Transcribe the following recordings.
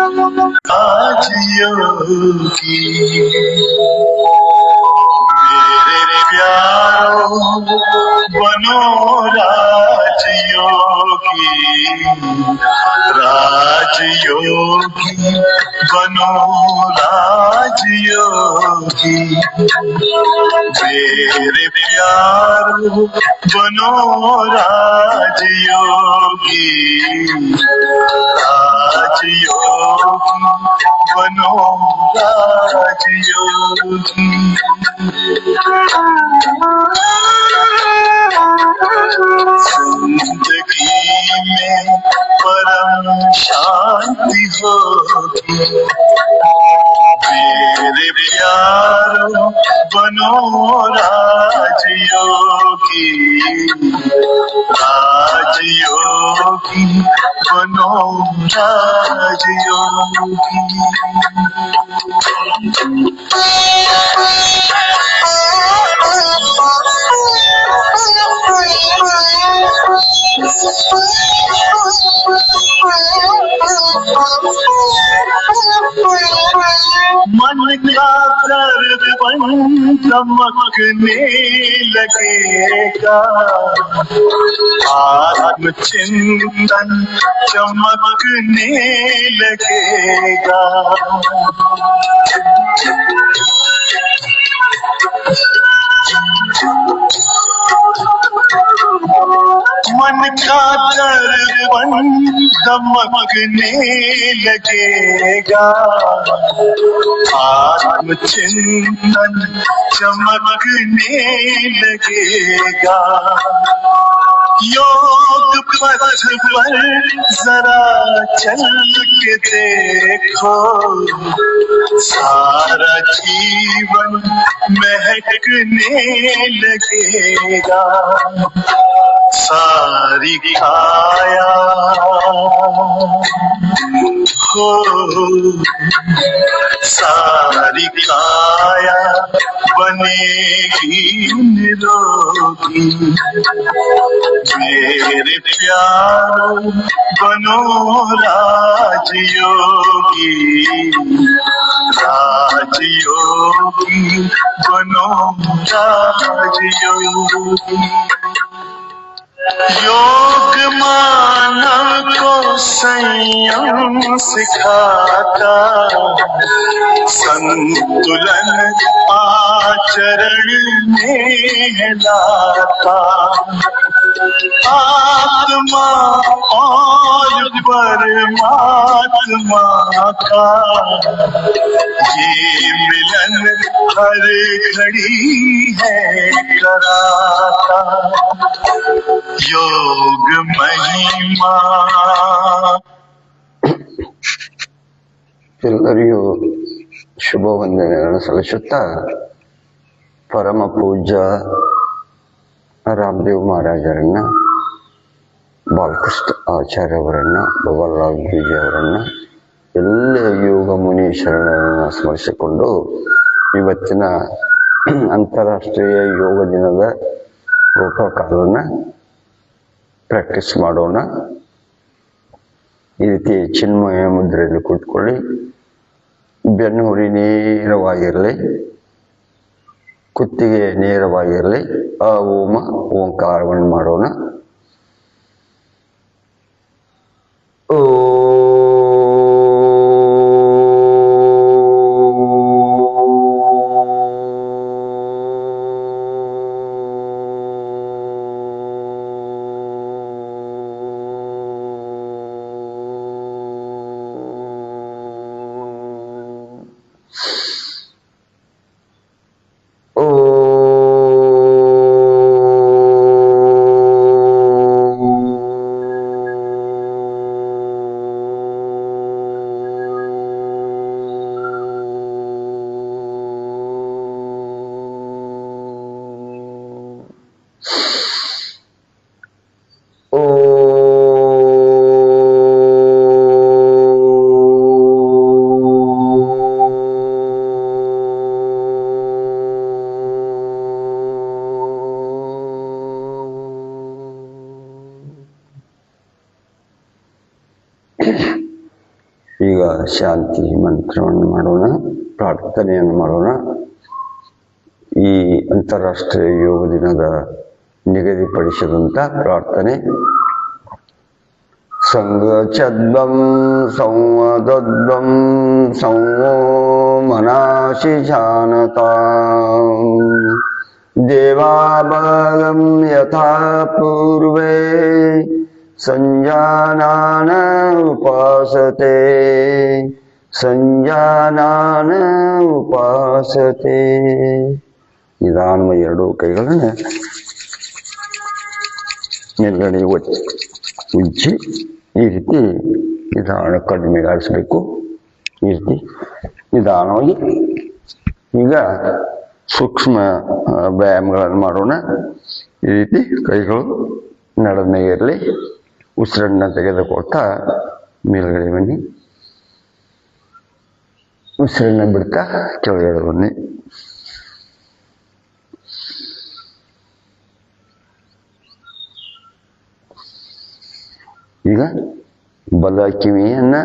आज योगी मेरे प्यारो बनो राजयोगी, राजयोगी बनो राजयोगी, मेरे प्यारो बनो राजयोगी, राजयोगी बनो राजयोगी। जिंदगी में परम शांति होगी, मेरे प्यारो बनो राजयोगी, राजयोगी बनो राजयोगी। मन का दर्पण चमकने लगेगा, आत्मचिंतन चमकने लगेगा, मन का दर्पण दमकने लगेगा, आत्मचिंतन चमकने लगेगा। योग पथ पर जरा चल के देखो, सारा जीवन महकने लगेगा, सारी काया हो, सारी काया बनेगी निरोगी, मेरे प्यारो बनो राजयोगी, राजयोगी बनो राजयोगी। योग मानव को संयम सिखाता, संतुलन आचरण में लाता, आत्मा और परमात्मा का ये मिलन हर घड़ी है कराता, योग महिमा। ಎಲ್ಲರಿಗೂ ಶುಭ ವಂದನೆಗಳನ್ನು ಸಲ್ಲಿಸುತ್ತಾ ಪರಮ ಪೂಜ್ಯ ರಾಮದೇವ್ ಮಹಾರಾಜರನ್ನ, ಬಾಲಕೃಷ್ಣ ಆಚಾರ್ಯವರನ್ನ, ಬಬಲ್ಲಾಲ್ ಗುರೂಜಿ ಅವರನ್ನ, ಎಲ್ಲ ಯೋಗ ಮುನೀಶ್ವರರನ್ನ ಸ್ಮರಿಸಿಕೊಂಡು ಇವತ್ತಿನ ಅಂತಾರಾಷ್ಟ್ರೀಯ ಯೋಗ ದಿನದ ಪ್ರೋಟೋಕಾಲನ್ನ ಪ್ರಾಕ್ಟೀಸ್ ಮಾಡೋಣ. ಈ ರೀತಿ ಚಿನ್ಮಯ ಮುದ್ರೆಯಲ್ಲಿ ಕೂತ್ಕೊಳ್ಳಿ, ಬೆನ್ನುಹುರಿ ನೇರವಾಗಿರಲಿ, ಕುತ್ತಿಗೆ ನೇರವಾಗಿರಲಿ. ಆ ಓಮ ಓಂಕಾರವನ್ನು ಮಾಡೋಣ. ಈಗ ಶಾಂತಿ ಮಂತ್ರವನ್ನು ಮಾಡೋಣ, ಪ್ರಾರ್ಥನೆಯನ್ನು ಮಾಡೋಣ. ಈ ಅಂತಾರಾಷ್ಟ್ರೀಯ ಯೋಗ ದಿನದ ನಿಗದಿಪಡಿಸಿದಂಥ ಪ್ರಾರ್ಥನೆ. ಸಂಗಚದ್ವಂ ಸಂವದದ್ವಂ ಸಂವೋ ಮನಾಶಿ ಜಾನತಾಂ ದೇವಾಭಾಗಂ ಯಥಾ ಪೂರ್ವೇ ಸಂಜಾನಾನ ಉಪಾಸತೆ ಸಂಜಾನಾನ ಉಪಾಸತೆ. ನಿಧಾನವಾಗಿ ಎರಡೂ ಕೈಗಳನ್ನು ಮೇಲ್ಗಡೆ ಉಜ್ಜಿ ಈ ರೀತಿ ನಿಧಾನ ಕಡಿಮೆಗೆ ಆಡಿಸ್ಬೇಕು. ಈ ರೀತಿ ನಿಧಾನವಾಗಿ ಈಗ ಸೂಕ್ಷ್ಮ ವ್ಯಾಯಾಮಗಳನ್ನು ಮಾಡೋಣ. ಈ ರೀತಿ ಕೈಗಳು ನಡನೆ ಇರಲಿ. ಉಸಿರನ್ನ ತೆಗೆದುಕೊಳ್ತಾ ಮೇಲ್ಗಡೆ ಬನ್ನಿ, ಉಸಿರನ್ನ ಬಿಡ್ತಾ ಕೆಳಗಡೆ ಬನ್ನಿ. ಈಗ ಬಲ ಕಿವಿಯನ್ನ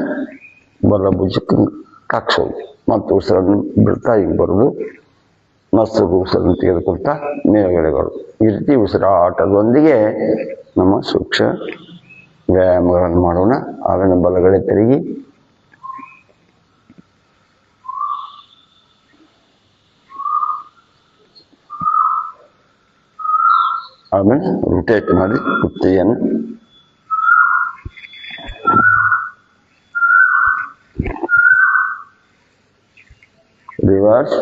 ಬಲ ಭುಜಕ್ಕೆ ಹಾಕ್ಸೋದು ಮತ್ತು ಉಸಿರನ್ನು ಬಿಡ್ತಾ ಈಗ ಬರೋದು. ಮಸ್ತು ಉಸಿರನ್ನು ತೆಗೆದುಕೊಳ್ತಾ ಮೇಲ್ಗಡೆ ಬರೋದು. ಈ ರೀತಿ ಉಸಿರಾಟದೊಂದಿಗೆ ನಮ್ಮ ಸೂಕ್ಷ್ಮ ವ್ಯಾಯಾಮಗಳನ್ನು ಮಾಡೋಣ. ಆಮೇಲೆ ಬಲಗಡೆ ತಿರುಗಿ ಆಮೇಲೆ ರೊಟೇಟ್ ಮಾಡಿ ಕುತ್ತಿಗೆಯನ್ನು ರಿವರ್ಸ್.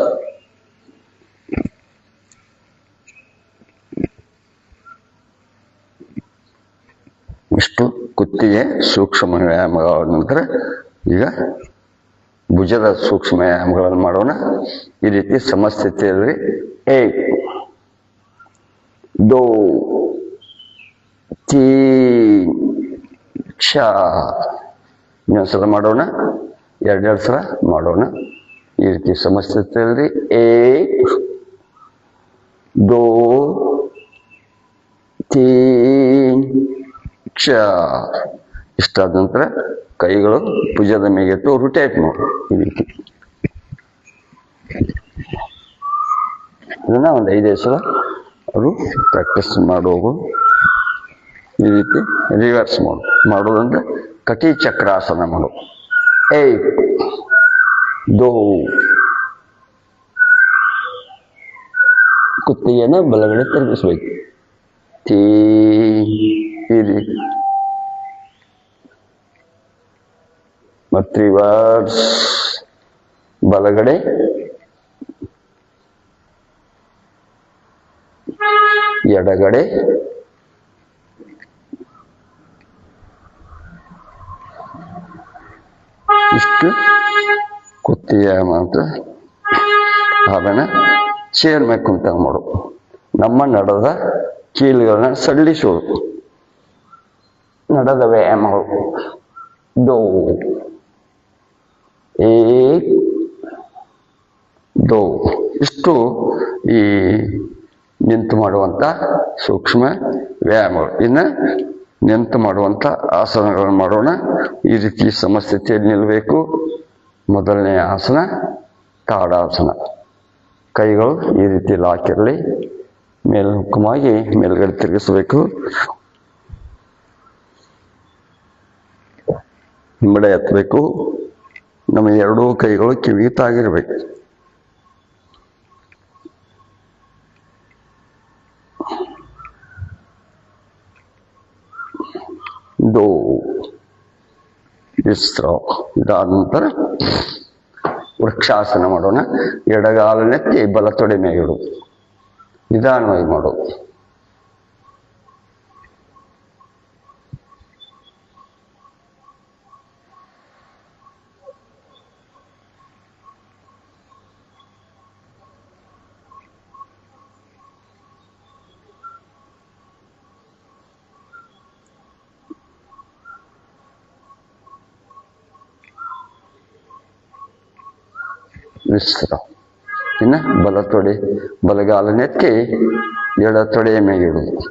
ಇಷ್ಟು ಕುತ್ತಿಗೆ ಸೂಕ್ಷ್ಮ ವ್ಯಾಯಾಮಗಳ ನಂತರ ಈಗ ಭುಜದ ಸೂಕ್ಷ್ಮ ವ್ಯಾಯಾಮಗಳನ್ನು ಮಾಡೋಣ. ಈ ರೀತಿ ಸಮಸ್ಥಿತಿಯಲ್ಲಿ 1 2 3 4 ಇನ್ನೊಂದ್ಸಲ ಮಾಡೋಣ. ಎರಡೆರಡು ಸಲ ಮಾಡೋಣ. ಈ ರೀತಿ ಸಮಸ್ಥಿತಿಯಲ್ಲಿ 1 2 3 4. ಇಷ್ಟಾದ ನಂತರ ಕೈಗಳು ಭುಜದ ಮೇಗಿಟ್ಟು ರೊಟೇಟ್ ಮಾಡಿ ಈ ರೀತಿ. ಇದನ್ನ ಒಂದು 5 ಸಲ ಅವರು ಪ್ರಾಕ್ಟೀಸ್ ಮಾಡೋದು. ಈ ರೀತಿ ರಿವರ್ಸ್ ಮಾಡೋದಂದ್ರೆ ಕಟಿ ಚಕ್ರಾಸನ ಮಾಡು. 1 2 ಕುತ್ತಿಗೆಯನ್ನು ಬಲಗಡೆ ತಿರುಗಿಸ್ಬೇಕು. ಈ ರೀತಿ ಮತ್ತು ರಿವರ್ಸ್ ಬಲಗಡೆ ಎಡಗಡೆ ಇಷ್ಟು ಕುತ್ತಿಗೆ ಮಾತ್ರ. ಆಮೇಲೆ ಚೇರ್ ಮೇಲೆ ಕುಂತಾಗ ಮಾಡು. ನಮ್ಮ ನಡದ ಕೀಲುಗಳನ್ನ ಸಡಿಲಿಸೋದು ನಡದ ವ್ಯಾಯಾಮಗಳು. 2 1 2 ಇಷ್ಟು ಈ ನಿಂತು ಮಾಡುವಂಥ ಸೂಕ್ಷ್ಮ ವ್ಯಾಯಾಮಗಳು. ಇನ್ನು ನಿಂತು ಮಾಡುವಂಥ ಆಸನಗಳನ್ನು ಮಾಡೋಣ. ಈ ರೀತಿ ಸಮಸ್ಥಿತಿಯಲ್ಲಿ ನಿಲ್ಲಬೇಕು. ಮೊದಲನೇ ಆಸನ ತಾಡಾಸನ. ಕೈಗಳು ಈ ರೀತಿ ಲಾಕಿರಲಿ. ಮೇಲ್ಮುಖವಾಗಿ ಮೇಲ್ಗಡೆ ತಿರುಗಿಸಬೇಕು. ಹಿಂಬಡೆ ಎತ್ತಬೇಕು. ನಮ್ಮ ಎರಡೂ ಕೈಗಳು ಕಿವಿಗೆ ತಾಗಿರ್ಬೇಕು. ವಿಶ್ರಾಮ. ಇದಾದ ನಂತರ ವೃಕ್ಷಾಸನ ಮಾಡೋಣ. ಎಡಗಾಲನೆತ್ತಿ ಬಲ ತೊಡೆ ಮೇಲಿಡು. ನಿಧಾನವಾಗಿ ಮಾಡೋದು. ವಿಶ್ರಾಮ. ಇನ್ನು ಬಲ ತೊಡೆ ಬಲಗಾಲನೆತ್ತಿ ಎಡ ತೊಡೆಯ ಮೇಲಿಡುವುದು.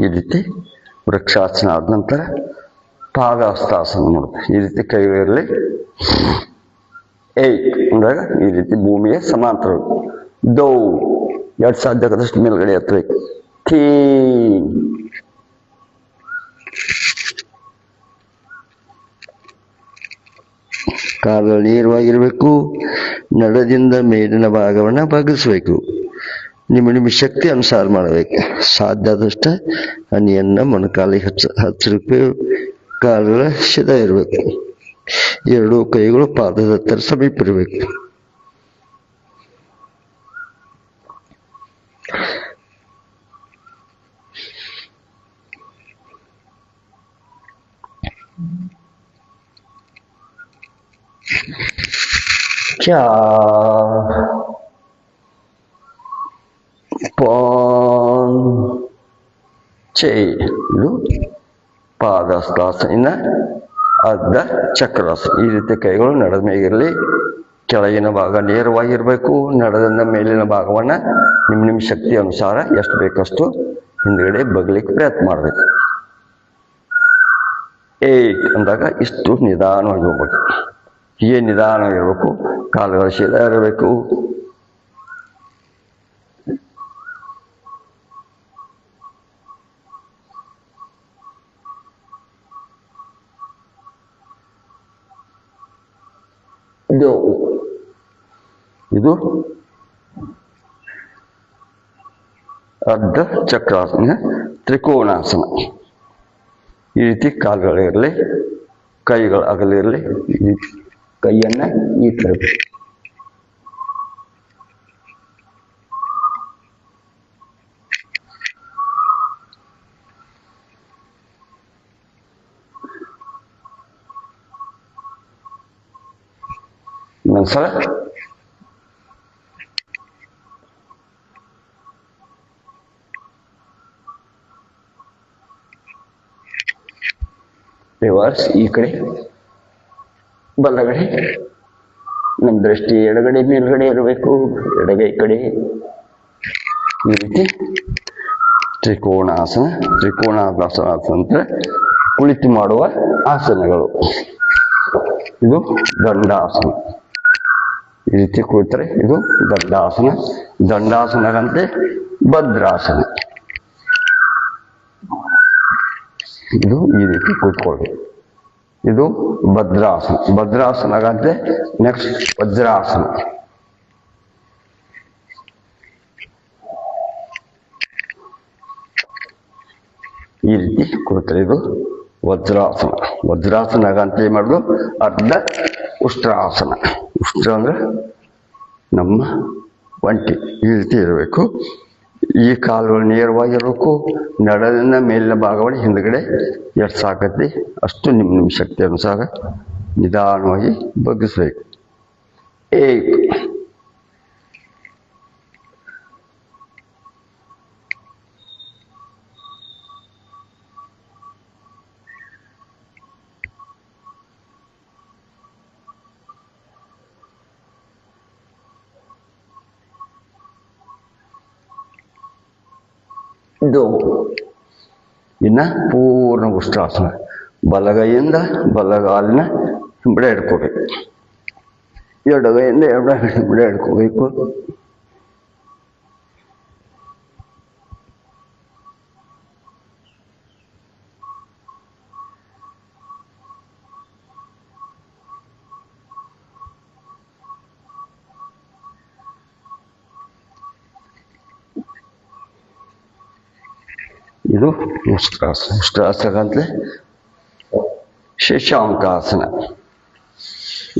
ಈ ರೀತಿ ವೃಕ್ಷಾಸನ ಆದ ನಂತರ ಪಾದಹಸ್ತಾಸನ ಮಾಡೋದು. ಈ ರೀತಿ ಕೈಗಳಿರಲಿ. 8 ಅಂದಾಗ ಈ ರೀತಿ ಭೂಮಿಯ ಸಮಾಂತರ. ದೌ 2 ಸಾಧ್ಯ ಆದಷ್ಟು ಮೇಲ್ಗಡೆ ಎತ್ತಬೇಕು. ಥೀನ್ ಕಾಲುಗಳು ನೇರವಾಗಿರಬೇಕು. ನಡದಿಂದ ಮೇಲಿನ ಭಾಗವನ್ನು ಬಗ್ಗಿಸ್ಬೇಕು. ನಿಮ್ಮ ಶಕ್ತಿ ಅನುಸಾರ ಮಾಡಬೇಕು. ಸಾಧ್ಯ ಆದಷ್ಟು ಹನಿಯನ್ನು ಮೊಣಕಾಲಿಗೆ ಹಚ್ಚಬೇಕು. ಕಾಲುಗಳ ಸಿದ್ಧ ಇರಬೇಕು. 2 ಕೈಗಳು ಪಾದದ ಹತ್ತಿರ ಸಮೀಪ ಇರಬೇಕು. ಚಾ ಪಾನ್ ಚೈ ಇದು ಪಾದಹಸ್ತಾಸನ. ಇನ್ನು ಅರ್ಧ ಚಕ್ರಾಸನ. ಈ ರೀತಿ ಕೈಗಳು ನಡದ ಮೇಗಿರಲಿ. ಕೆಳಗಿನ ಭಾಗ ನೇರವಾಗಿರಬೇಕು. ನಡದಿಂದ ಮೇಲಿನ ಭಾಗವನ್ನು ನಿಮ್ಮ ಶಕ್ತಿ ಅನುಸಾರ ಎಷ್ಟು ಬೇಕಷ್ಟು ಹಿಂದ್ಗಡೆ ಬಗ್ಲಿಕ್ಕೆ ಪ್ರಯತ್ನ ಮಾಡಬೇಕು. 8 ಅಂದಾಗ ಇಷ್ಟು ನಿಧಾನವಾಗಿ ಹೋಗ್ಬೇಕು. ಹೀಗೆ ನಿಧಾನವಾಗಿರ್ಬೇಕು. ಕಾಲುಗಳ ಸೀದಾ ಇರಬೇಕು. ಇದು ಅರ್ಧ ಚಕ್ರಾಸನ. ತ್ರಿಕೋಣಾಸನ. ಈ ರೀತಿ ಕಾಲುಗಳಿರಲಿ. ಕೈಗಳು ಅಗಲಿರಲಿ. ಕೈಯನ್ನು ಈ ತರಬೇಕು. ಇನ್ನೊಂದ್ಸಲ ರಿವರ್ಸ್. ಈ ಕಡೆ ಬಲಗಡೆ. ನಮ್ಮ ದೃಷ್ಟಿ ಎಡಗಡೆ ಮೇಲ್ಗಡೆ ಇರಬೇಕು. ಎಡಗೈ ಕಡೆ. ಈ ರೀತಿ ತ್ರಿಕೋಣಾಸನ. ತ್ರಿಕೋಣಾಸನ ಅಂದ್ರೆ ಕುಳಿತು ಮಾಡುವ ಆಸನಗಳು. ಇದು ದಂಡಾಸನ. ಈ ರೀತಿ ಕುಳಿತರೆ ಇದು ದಂಡಾಸನ. ದಂಡಾಸನದಂತೆ ಭದ್ರಾಸನ. ಇದು ಈ ರೀತಿ ಕೂತ್ಕೊಳ್ಬೇಕು. ಇದು ಭದ್ರಾಸನ. ಭದ್ರಾಸನಗಂತೆ ನೆಕ್ಸ್ಟ್ ವಜ್ರಾಸನ. ಈ ರೀತಿ ಕೂತ್ರೆ ಇದು ವಜ್ರಾಸನ. ವಜ್ರಾಸನಗಂತ ಏನ್ ಮಾಡುದು ಅರ್ಧ ಉಷ್ಟ್ರಾಸನ. ಉಷ್ಟ್ರ ಅಂದ್ರೆ ನಮ್ಮ ಒಂಟಿ. ಈ ರೀತಿ ಇರಬೇಕು. ಈ ಕಾಲುಗಳು ನೇರವಾಗಿರಬೇಕು. ನಡದಿಂದ ಮೇಲಿನ ಭಾಗವನ್ನು ಹಿಂದ್ಗಡೆ ಎಷ್ಟು ಸಾಕತಿ ಅಷ್ಟು ನಿಮ್ಮ ಶಕ್ತಿ ಅನುಸಾರ ನಿಧಾನವಾಗಿ ಬಗ್ಗಿಸ್ಬೇಕು. 8 ಇದು ಇನ್ನು ಪೂರ್ಣ ಉಷ್ಟ್ರಾಸನ. ಬಲಗೈಯಿಂದ ಬಲಗಾಲಿನ ಹಿಂಬಡೆ ಹಿಡ್ಕೋಬೇಕು. ಎಡಗೈಯಿಂದ ಹಿಂಬಡೆ ಹಿಡ್ಕೋಬೇಕು. ಇದು ಉಷ್ಟ್ರಾಸನ. ಉಷ್ಟ್ರಾಸನ ಅಂತಲೇ ಶಶಾಂಕಾಸನ.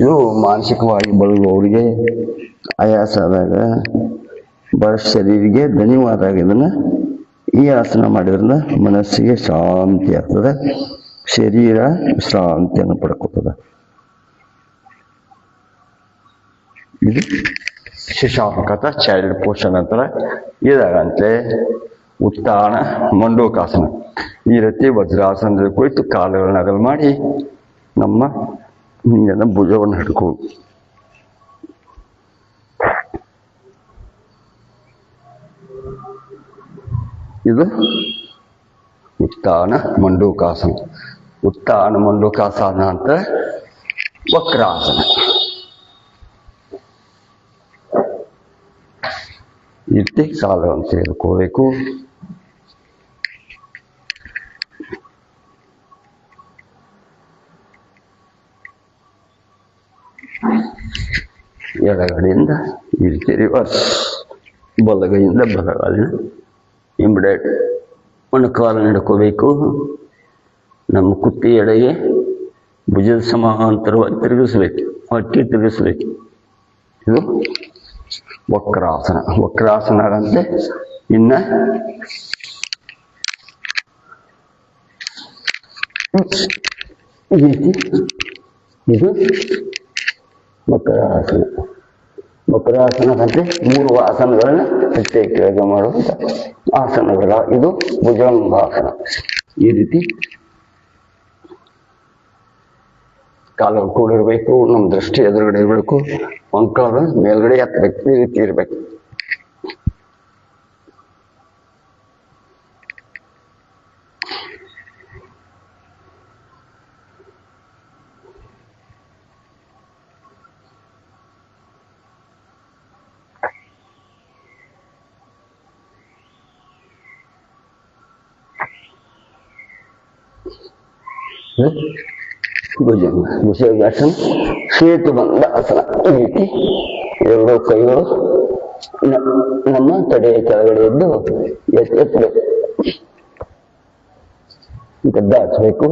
ಇದು ಮಾನಸಿಕವಾಗಿ ಬಳಲುವವರಿಗೆ, ಆಯಾಸ ಆದಾಗ, ಶರೀರಿಗೆ ದಣಿವಾದಾಗ ಇದನ್ನು ಈ ಆಸನ ಮಾಡಿದ್ರಿಂದ ಮನಸ್ಸಿಗೆ ಶಾಂತಿ ಆಗ್ತದೆ. ಶರೀರ ವಿಶ್ರಾಂತಿಯನ್ನು ಪಡ್ಕೋತದೆ. ಇದು ಶಶಾಂಕತ ಚೈಲ್ಡ್ ಪೋಷನ್ ಅಂತಾರೆ. ಇದಾಗಂತೆ ಉತ್ತಾನ ಮಂಡೂಕಾಸನ. ಈ ರೀತಿ ವಜ್ರಾಸನದಲ್ಲಿ ಕುಳಿತು ಕಾಲುಗಳನ್ನ ಅಗಲ ಮಾಡಿ ನಮ್ಮ ಹಿಂದಿನ ಭುಜವನ್ನು ಹಿಡ್ಕೊಳ್ಳು. ಇದು ಉತ್ಥಾನ ಮಂಡೂಕಾಸನ. ಉತ್ಥಾನ ಮಂಡೂಕಾಸನ ಅಂತ ವಕ್ರಾಸನ. ಈ ರೀತಿ ಕಾಲವನ್ನು ಸೇರಿಕೋಬೇಕು. ಎಡಗಡೆಯಿಂದ ಈ ರೀತಿ ರಿವರ್ಸ್, ಬಲಗೈಯಿಂದ ಬಲಗಾಲಿನ ಇಂಬಿಡೇಟ್ ಮೊಣಕಾಲನ್ನು ಹಿಡ್ಕೋಬೇಕು. ನಮ್ಮ ಕುತ್ತಿ ಎಡೆಗೆ ಭುಜದ ಸಮಾಂತರವಾಗಿ ತಿರುಗಿಸ್ಬೇಕು, ಹೊಟ್ಟೆ ತಿರುಗಿಸ್ಬೇಕು. ಇದು ವಕ್ರಾಸನ. ವಕ್ರಾಸನ ಅಂತೆ. ಇನ್ನ ಈ ರೀತಿ ಇದು ಮಕರಾಸನ. ಮಕರಾಸನದಂತೆ 3 ಆಸನಗಳನ್ನ ಹೆಚ್ಚೆ ಕೆಳಗೆ ಮಾಡುವಂತ ಆಸನಗಳ. ಇದು ಭುಜಂಗಾಸನ. ಈ ರೀತಿ ಕಾಲಲ್ಲಿ ಕೂಡಿರ್ಬೇಕು, ನಮ್ಮ ದೃಷ್ಟಿ ಎದುರುಗಡೆ ಇರಬೇಕು, ಮೊಣಕಾಲು ಮೇಲ್ಗಡೆ ಎತ್ತಬೇಕು. ಈ ರೀತಿ ಇರ್ಬೇಕು. ಭುಜಂಗಾಸನ, ಸೇತುಬಂಧ ಆಸನ. ಈ ರೀತಿ 2 ಕೈಗಳು ನಮ್ಮ ತಡೆಯ ಕೆಳಗಡೆ ಇದ್ದು ಎತ್ತಬೇಕು, ಗದ್ದ ಹಚ್ಚಬೇಕು.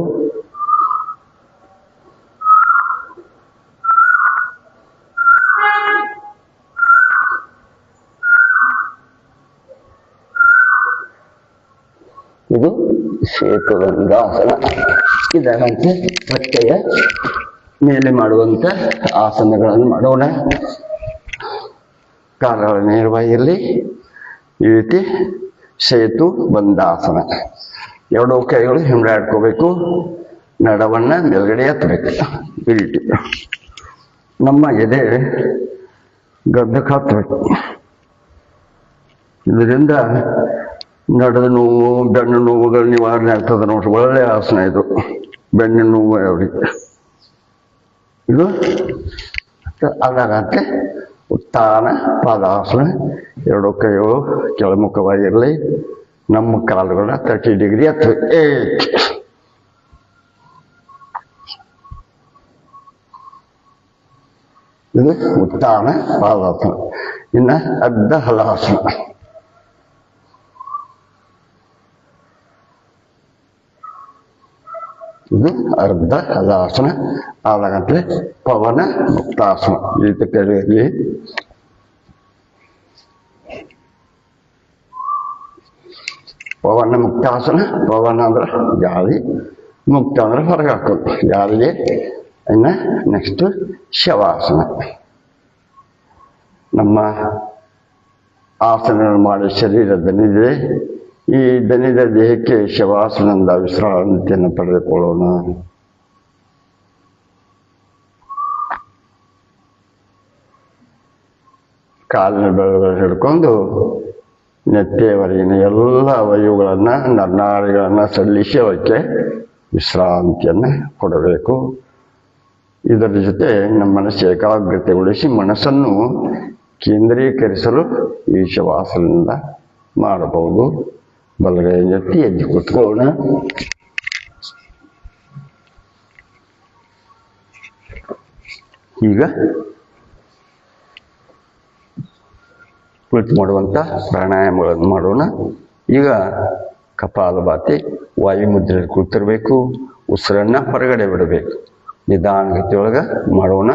ಇದು ಸೇತುಬಂಧಾಸನ. ಇದರಂತೆ ಹೊಟ್ಟೆಯ ಮೇಲೆ ಮಾಡುವಂತ ಆಸನಗಳನ್ನು ಮಾಡೋಣ. ಕಾಲುಗಳ ನೇರವಾಗಿರಲಿ. ಈ ರೀತಿ ಸೇತು ಬಂಧಾಸನ. 2 ಕೈಗಳು ಹಿಂಬಾಡ್ಕೋಬೇಕು, ನಡವನ್ನ ಮೇಲ್ಗಡೆ ಎತ್ತಬೇಕು. ಈ ರೀತಿ ನಮ್ಮ ಎದೆ ಗದ್ದಕ್ಕೆ ಹತ್ತಬೇಕು. ಇದರಿಂದ ನಡದ ನೋವು, ಬೆನ್ನು ನೋವುಗಳು ನಿವಾರಣೆ ಆಗ್ತದೆ ನೋಡ್ರಿ. ಒಳ್ಳೆ ಆಸನ ಇದು. ಬೆನ್ನಿನ ನೋವು ಅವ್ರಿಗೆ ಇದು ಅದಾಗಂತೆ ಉತ್ಥಾನ ಪಾದಾಸನ. 2 ಕೈಗಳು ಕೆಳಮುಖವಾಗಿರಲಿ. ನಮ್ಮ ಕಾಲುಗಳನ್ನ 30 ಡಿಗ್ರಿ ಹತ್ತಬೇಕು. ಇದು ಉತ್ಥಾನ ಪಾದಾಸನ. ಇನ್ನ ಅರ್ಧ ಹಲಾಸನ. ಇದು ಅರ್ಧ ಹಲಾಸನ. ಆದಾಗಂತಲೇ ಪವನ ಮುಕ್ತಾಸನ. ಈ ರೀತಿ ಕರೆಯಲ್ಲಿ ಪವನ ಮುಕ್ತಾಸನ. ಪವನ ಅಂದ್ರೆ ಗಾಳಿ, ಮುಕ್ತ ಅಂದ್ರೆ ಹೊರಗೆ ಹಾಕೋದು ಗಾಳಿಗೆ. ಇನ್ನು ನೆಕ್ಸ್ಟ್ ಶವಾಸನ. ನಮ್ಮ ಆಸನ ಮಾಡಿ ಶರೀರ ದಣಿದಿದೆ. ಈ ದಣಿದ ದೇಹಕ್ಕೆ ಶವಾಸನದಿಂದ ವಿಶ್ರಾಂತಿಯನ್ನು ಪಡೆದುಕೊಳ್ಳೋಣ. ಕಾಲಿನ ಬೆರಳುಗಳು ಹಿಡ್ಕೊಂಡು ನೆತ್ತೆಯವರೆಗಿನ ಎಲ್ಲ ಅವಯವಗಳನ್ನ, ನರನಾಡಿಗಳನ್ನ ಸಲ್ಲಿಸಿ ಅವಕ್ಕೆ ವಿಶ್ರಾಂತಿಯನ್ನು ಕೊಡಬೇಕು. ಇದರ ಜೊತೆ ನಮ್ಮ ಮನಸ್ಸು ಏಕಾಗ್ರತೆಗೊಳಿಸಿ ಮನಸ್ಸನ್ನು ಕೇಂದ್ರೀಕರಿಸಲು ಈ ಶವಾಸನದಿಂದ ಮಾಡಬಹುದು. ಬಲಗೈ ಎತ್ತಿ ಎದ್ದು ಕೂತ್ಕೊಳ್ಳೋಣ. ಈಗ ಕುಳಿತು ಮಾಡುವಂಥ ಪ್ರಾಣಾಯಾಮಗಳನ್ನು ಮಾಡೋಣ. ಈಗ ಕಪಾಲಭಾತಿ ವಾಯುಮುದ್ರೆಯಲ್ಲಿ ಕೂತಿರ್ಬೇಕು. ಉಸಿರನ್ನ ಹೊರಗಡೆ ಬಿಡಬೇಕು. ನಿಧಾನಗತಿಯೊಳಗೆ ಮಾಡೋಣ.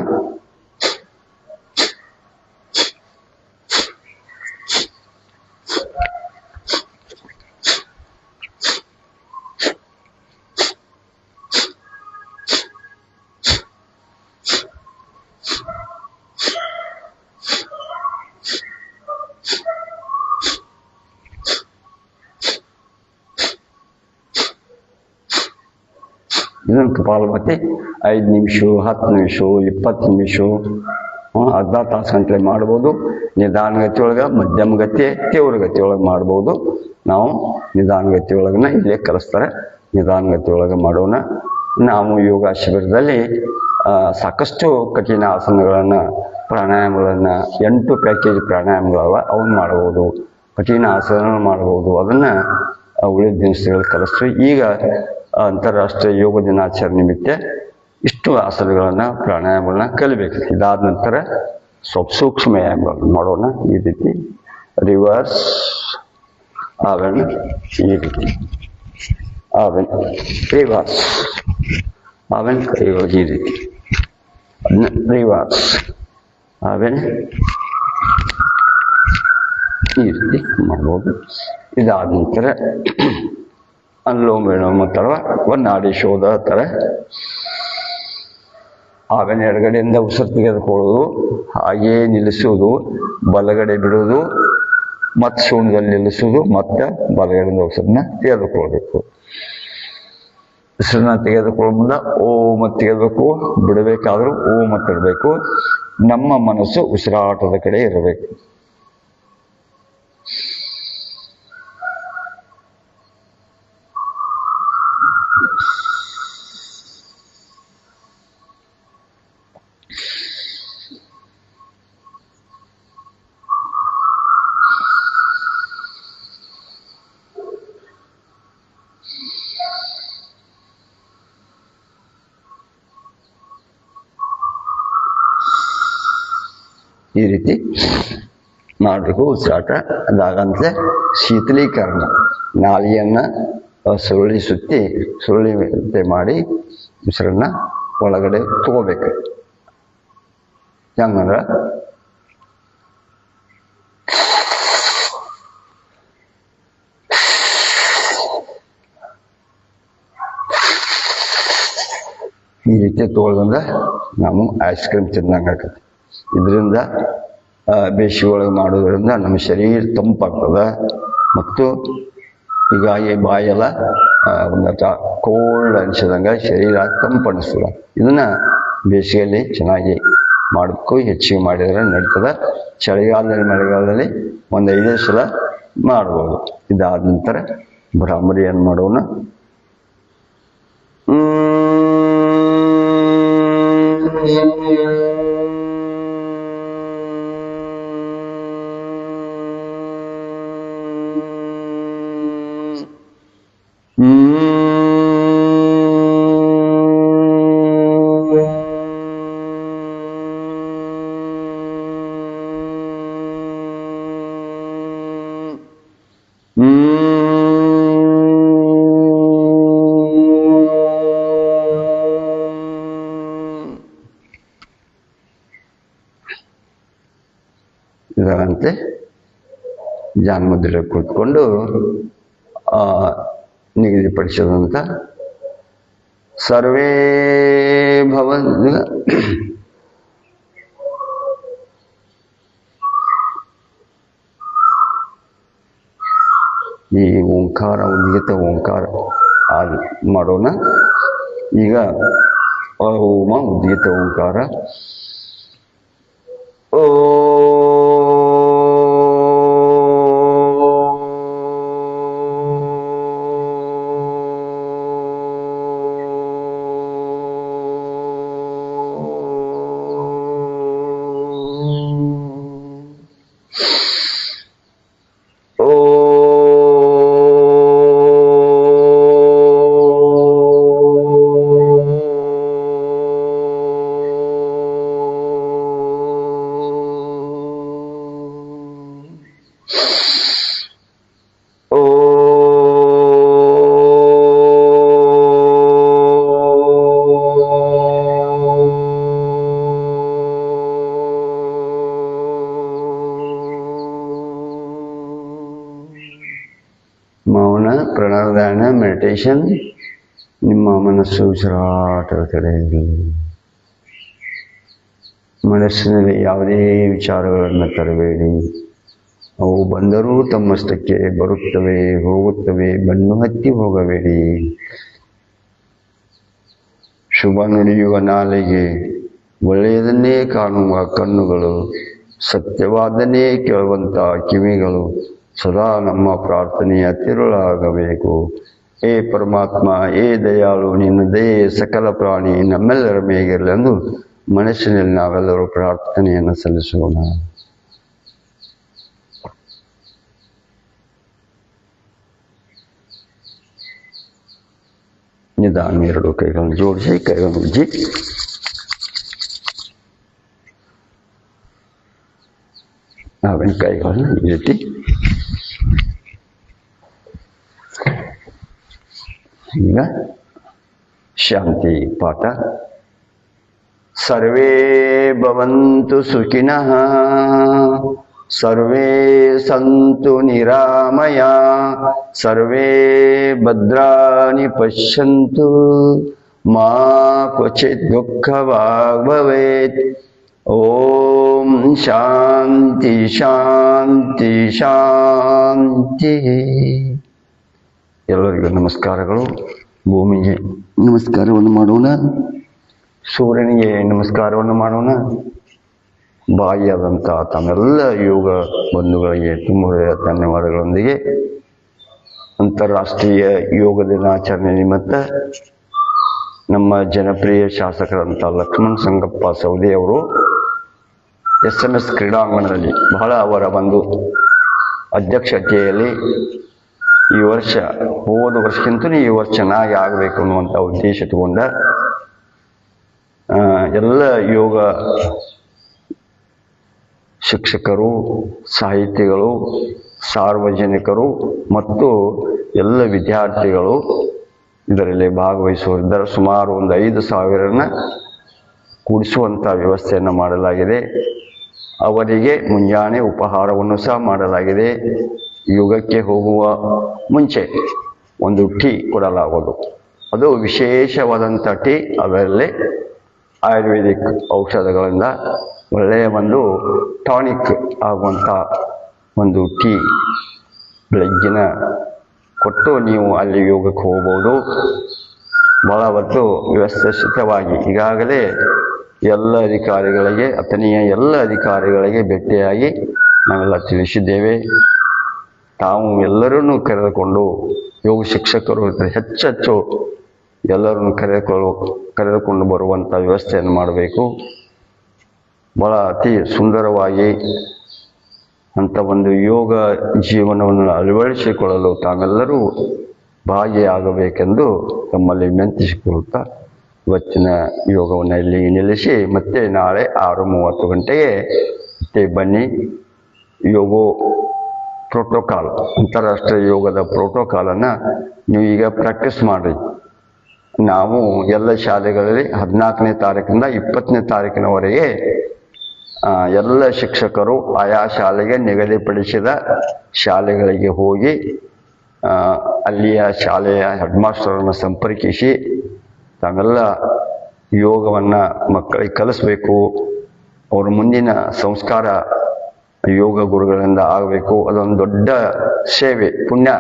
ಇದನ್ನು ಕಪಾಲಭಾತಿ 5 ನಿಮಿಷ, 10 ನಿಮಿಷ, 20 ನಿಮಿಷ ಅರ್ಧ ತಾಸು ಗಂಟೆ ಮಾಡ್ಬೋದು. ನಿಧಾನಗತಿ ಒಳಗೆ, ಮಧ್ಯಮ ಗತಿ, ತೀವ್ರ ಗತಿ ಒಳಗೆ ಮಾಡ್ಬೋದು. ನಾವು ನಿಧಾನಗತಿ ಒಳಗನ ಇಲ್ಲೇ ಕಲಿಸ್ತಾರೆ. ನಿಧಾನಗತಿ ಒಳಗೆ ಮಾಡೋಣ. ನಾವು ಯೋಗ ಶಿಬಿರದಲ್ಲಿ ಸಾಕಷ್ಟು ಕಠಿಣ ಆಸನಗಳನ್ನು, ಪ್ರಾಣಾಯಾಮಗಳನ್ನು, 8 ಪ್ಯಾಕೇಜ್ ಪ್ರಾಣಾಯಾಮಗಳವ, ಅವನ್ನ ಮಾಡ್ಬೋದು. ಕಠಿಣ ಆಸನ ಮಾಡ್ಬೋದು. ಅದನ್ನು ಉಳಿದ ದಿನಗಳಲ್ಲಿ ಕಲಿಸ್ತೀವಿ. ಈಗ ಅಂತಾರಾಷ್ಟ್ರೀಯ ಯೋಗ ದಿನಾಚರಣೆ ನಿಮಿತ್ತ ಇಷ್ಟು ಆಸನಗಳನ್ನು, ಪ್ರಾಣಾಯಾಮಗಳನ್ನ ಕಲಿಬೇಕು. ಇದಾದ ನಂತರ ಸ್ವಲ್ಪ ಸೂಕ್ಷ್ಮ ವ್ಯಾಯಾಮಗಳನ್ನು ಮಾಡೋಣ. ಈ ರೀತಿ ರಿವರ್ಸ್, ಆವೆನ್, ಈ ರೀತಿ ಆವೆನ್, ರಿವರ್ಸ್, ಆವೆನ್, ರಿವರ್ಸ್, ಈ ರೀತಿ ರಿವರ್ಸ್, ಆವೆನ್, ಈ ರೀತಿ ಮಾಡ್ಬೋದು. ಇದಾದ ನಂತರ ಅನುಲೋಮ ವಿಲೋಮ ಥರ ಒಂದು ನಾಡಿ ಶೋಧ ಥರ. ಆಮೇಲೆ ಎಡಗಡೆಯಿಂದ ಉಸಿರು ತೆಗೆದುಕೊಳ್ಳೋದು, ಹಾಗೇ ನಿಲ್ಲಿಸುವುದು, ಬಲಗಡೆ ಬಿಡುವುದು, ಮತ್ತೆ ಶೂನ್ಯದಲ್ಲಿ ನಿಲ್ಲಿಸುವುದು, ಮತ್ತೆ ಬಲಗಡೆಯಿಂದ ಉಸಿರನ್ನ ತೆಗೆದುಕೊಳ್ಬೇಕು. ಉಸಿರನ್ನ ತೆಗೆದುಕೊಳ್ಳೋ ಮುಂದೆ ಓಂ ಅಂತ ತೆಗೆದಬೇಕು, ಬಿಡಬೇಕಾದ್ರೂ ಓಂ ಅಂತ ಇರಬೇಕು. ನಮ್ಮ ಮನಸ್ಸು ಉಸಿರಾಟದ ಕಡೆ ಇರಬೇಕು. ಈ ರೀತಿ ಮಾಡಬೇಕು ಉಸಿರಾಟ. ಅದಾಗಂತಲೇ ಶೀತಲೀಕರಣ, ನಾಲಿಯನ್ನು ಸುರುಳಿ ಸುತ್ತಿ ಸುರುಳಿ ಮಾಡಿ ಉಸಿರನ್ನ ಒಳಗಡೆ ತಗೋಬೇಕು. ಹೆಂಗಂದ್ರೆ ಈ ರೀತಿ ತಗೊಳ್ಳೋದ್ರಿಂದ ನಾವು ಐಸ್ ಕ್ರೀಮ್ ತಿನ್ನಂಗೆ ಆಗತ್ತೆ. ಇದರಿಂದ ಬೇಸಿಗೆ ಒಳಗೆ ಮಾಡೋದ್ರಿಂದ ನಮ್ಮ ಶರೀರ ತಂಪಾಗ್ತದೆ. ಮತ್ತು ಹೀಗಾಗಿ ಬಾಯೆಲ್ಲ ಒಂದು ಕೋಲ್ಡ್ ಅನಿಸಿದಂಗೆ ಶರೀರ ತಂಪನಿಸ್ತದೆ. ಇದನ್ನು ಬೇಸಿಗೆಯಲ್ಲಿ ಚೆನ್ನಾಗಿ ಮಾಡಬೇಕು. ಹೆಚ್ಚಿಗೆ ಮಾಡಿದರೆ ನಡೀತದೆ. ಚಳಿಗಾಲದಲ್ಲಿ, ಮಳೆಗಾಲದಲ್ಲಿ ಒಂದು 5 ಸಲ ಮಾಡ್ಬೋದು. ಇದಾದ ನಂತರ ಭ್ರಾಮರಿಯನ್ನು ಮಾಡೋಣ. ಇದರಂತೆ ಜಾನ್ಮುದ್ರೆ ಕೂತ್ಕೊಂಡು ನಿಗದಿಪಡಿಸಿದಂಥ ಸರ್ವೇ ಭವಂತು. ಈ ಓಂಕಾರ, ಉದ್ಗೀತ ಓಂಕಾರ ಮಾಡೋಣ. ಈಗ ಓಮ ಉದ್ಗೀತ ಓಂಕಾರ. ಓ ಮೌನ ಪ್ರಣಾಯಾಮ ಮೆಡಿಟೇಷನ್. ನಿಮ್ಮ ಮನಸ್ಸು ಉಸಿರಾಟದ ಕಡೆ ಇರಲಿ. ಮನಸ್ಸಿನಲ್ಲಿ ಯಾವುದೇ ವಿಚಾರಗಳನ್ನು ತರಬೇಡಿ. ಅವು ಬಂದರೂ ತಮ್ಮಷ್ಟಕ್ಕೆ ಬರುತ್ತವೆ, ಹೋಗುತ್ತವೆ. ಬೆನ್ನು ಹತ್ತಿ ಹೋಗಬೇಡಿ. ಶುಭ ನುಡಿಯುವ ನಾಲಿಗೆ ಒಳ್ಳೆಯದನ್ನೇ ಕಾಣುವ ಕಣ್ಣುಗಳು, ಸತ್ಯವಾದನ್ನೇ ಕೇಳುವಂಥ ಕಿವಿಗಳು ಸದಾ ನಮ್ಮ ಪ್ರಾರ್ಥನೆಯ ತಿರುಳಾಗಬೇಕು. ಏ ಪರಮಾತ್ಮ, ಏ ದಯಾಳು, ನಿನ್ನ ದಯೆ ಸಕಲ ಪ್ರಾಣಿ ನಮ್ಮೆಲ್ಲರ ಮೇಗಿರಲಿ ಎಂದು ಮನಸ್ಸಿನಲ್ಲಿ ನಾವೆಲ್ಲರೂ ಪ್ರಾರ್ಥನೆಯನ್ನು ಸಲ್ಲಿಸೋಣ. ನಿಧಾನ ಎರಡು ಕೈಗಳನ್ನು ಜೋಡಿಸಿ, ಕೈಗಳನ್ನು ಉಜ್ಜಿ, ನಾವೇನು ಕೈಗಳನ್ನು ಈ ರೀತಿ ಈಗ ಶಾಂತಿ ಪಾಠ. ಸರ್ವೇ ಭವಂತು ಸುಖಿನಃ, ಸರ್ವೇ ಸಂತು ನಿರಾಮಯ, ಸರ್ವೇ ಭದ್ರಾಣಿ ಪಶ್ಯಂತು, ಮಾ ಕ್ವಚಿತ್ ದುಃಖವಾಗ್ ಭವೇತ್. ಓಂ ಶಾಂತಿ ಶಾಂತಿ ಶಾಂತಿ. ಎಲ್ಲರಿಗೂ ನಮಸ್ಕಾರಗಳು. ಭೂಮಿಗೆ ನಮಸ್ಕಾರವನ್ನು ಮಾಡೋಣ, ಸೂರ್ಯನಿಗೆ ನಮಸ್ಕಾರವನ್ನು ಮಾಡೋಣ. ಬಾಯಿಯಾದಂಥ ತಮ್ಮೆಲ್ಲ ಯೋಗ ಬಂಧುಗಳಿಗೆ ತುಂಬ ಧನ್ಯವಾದಗಳೊಂದಿಗೆ ಅಂತಾರಾಷ್ಟ್ರೀಯ ಯೋಗ ದಿನಾಚರಣೆ ನಿಮಿತ್ತ ನಮ್ಮ ಜನಪ್ರಿಯ ಶಾಸಕರಂಥ ಲಕ್ಷ್ಮಣ್ ಸಂಗಪ್ಪ ಸವದಿ ಅವರು SMS ಕ್ರೀಡಾಂಗಣದಲ್ಲಿ ಬಹಳ ಅವರ ಒಂದು ಅಧ್ಯಕ್ಷತೆಯಲ್ಲಿ ಈ ವರ್ಷ ಹೋದ ವರ್ಷಕ್ಕಿಂತ ಈ ವರ್ಷ ಚೆನ್ನಾಗಿ ಆಗಬೇಕು ಅನ್ನುವಂಥ ಉದ್ದೇಶ ತಗೊಂಡ ಎಲ್ಲ ಯೋಗ ಶಿಕ್ಷಕರು, ಸಾಹಿತಿಗಳು, ಸಾರ್ವಜನಿಕರು ಮತ್ತು ಎಲ್ಲ ವಿದ್ಯಾರ್ಥಿಗಳು ಇದರಲ್ಲಿ ಭಾಗವಹಿಸುವರಿದ್ದಾರೆ. ಸುಮಾರು ಒಂದು 5,000 ಕೂಡಿಸುವಂಥ ವ್ಯವಸ್ಥೆಯನ್ನು ಮಾಡಲಾಗಿದೆ. ಅವರಿಗೆ ಮುಂಜಾನೆ ಉಪಹಾರವನ್ನು ಸಹ ಮಾಡಲಾಗಿದೆ. ಯೋಗಕ್ಕೆ ಹೋಗುವ ಮುಂಚೆ ಒಂದು ಟೀ ಕೊಡಲಾಗುವುದು. ಅದು ವಿಶೇಷವಾದಂಥ ಟೀ. ಅದರಲ್ಲಿ ಆಯುರ್ವೇದಿಕ್ ಔಷಧಗಳಿಂದ ಒಳ್ಳೆಯ ಒಂದು ಟಾನಿಕ್ ಆಗುವಂಥ ಒಂದು ಟೀ ಬೆಳಗ್ಗಿನ ಕೊಟ್ಟು ನೀವು ಅಲ್ಲಿ ಯೋಗಕ್ಕೆ ಹೋಗ್ಬೋದು. ಬಹಳ ಹೊತ್ತು ವ್ಯವಸ್ಥಿತವಾಗಿ ಈಗಾಗಲೇ ಎಲ್ಲ ಅಧಿಕಾರಿಗಳಿಗೆ, ಅಥಣಿಯ ಎಲ್ಲ ಅಧಿಕಾರಿಗಳಿಗೆ ಭೇಟಿಯಾಗಿ ನಾವೆಲ್ಲ ತಿಳಿಸಿದ್ದೇವೆ. ತಾವು ಎಲ್ಲರನ್ನೂ ಕರೆದುಕೊಂಡು, ಯೋಗ ಶಿಕ್ಷಕರು ಹೆಚ್ಚೆಚ್ಚು ಎಲ್ಲರನ್ನು ಕರೆದುಕೊಂಡು ಬರುವಂಥ ವ್ಯವಸ್ಥೆಯನ್ನು ಮಾಡಬೇಕು. ಬಹಳ ಅತಿ ಸುಂದರವಾಗಿ ಅಂಥ ಒಂದು ಯೋಗ ಜೀವನವನ್ನು ಅಳವಡಿಸಿಕೊಳ್ಳಲು ತಾವೆಲ್ಲರೂ ಭಾಗಿಯಾಗಬೇಕೆಂದು ತಮ್ಮಲ್ಲಿ ವಿನಂತಿಸಿಕೊಳ್ಳುತ್ತಾ ಇವತ್ತಿನ ಯೋಗವನ್ನು ಇಲ್ಲಿ ನಿಲ್ಲಿಸಿ ಮತ್ತೆ ನಾಳೆ 6:30 ಗಂಟೆಗೆ ಮತ್ತೆ ಬನ್ನಿ. ಯೋಗೋ ಪ್ರೋಟೋಕಾಲ್, ಅಂತಾರಾಷ್ಟ್ರೀಯ ಯೋಗದ ಪ್ರೋಟೋಕಾಲನ್ನು ನೀವು ಈಗ ಪ್ರಾಕ್ಟೀಸ್ ಮಾಡಿರಿ. ನಾವು ಎಲ್ಲ ಶಾಲೆಗಳಲ್ಲಿ 14ನೇ ತಾರೀಕಿಂದ 20ನೇ ತಾರೀಕಿನವರೆಗೆ ಎಲ್ಲ ಶಿಕ್ಷಕರು ಆಯಾ ಶಾಲೆಗೆ ನಿಗದಿಪಡಿಸಿದ ಶಾಲೆಗಳಿಗೆ ಹೋಗಿ ಅಲ್ಲಿಯ ಶಾಲೆಯ ಹೆಡ್ ಮಾಸ್ಟರನ್ನು ಸಂಪರ್ಕಿಸಿ ತಾವೆಲ್ಲ ಯೋಗವನ್ನು ಮಕ್ಕಳಿಗೆ ಕಲಿಸ್ಬೇಕು. ಅವ್ರ ಮುಂದಿನ ಸಂಸ್ಕಾರ ಯೋಗ ಗುರುಗಳಿಂದ ಆಗಬೇಕು. ಅದೊಂದು ದೊಡ್ಡ ಸೇವೆ, ಪುಣ್ಯ.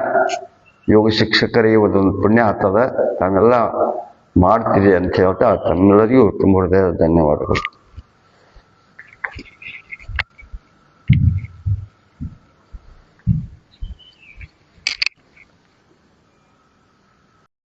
ಯೋಗ ಶಿಕ್ಷಕರಿಗೆ ಅದೊಂದು ಪುಣ್ಯ ಆಗ್ತದೆ. ತಾವೆಲ್ಲ ಮಾಡ್ತೀರಿ ಅಂತ ಹೇಳ್ತಾ ತಮ್ಮೆಲ್ಲರಿಗೂ ತುಂಬ ಹೃದಯದ ಧನ್ಯವಾದಗಳು.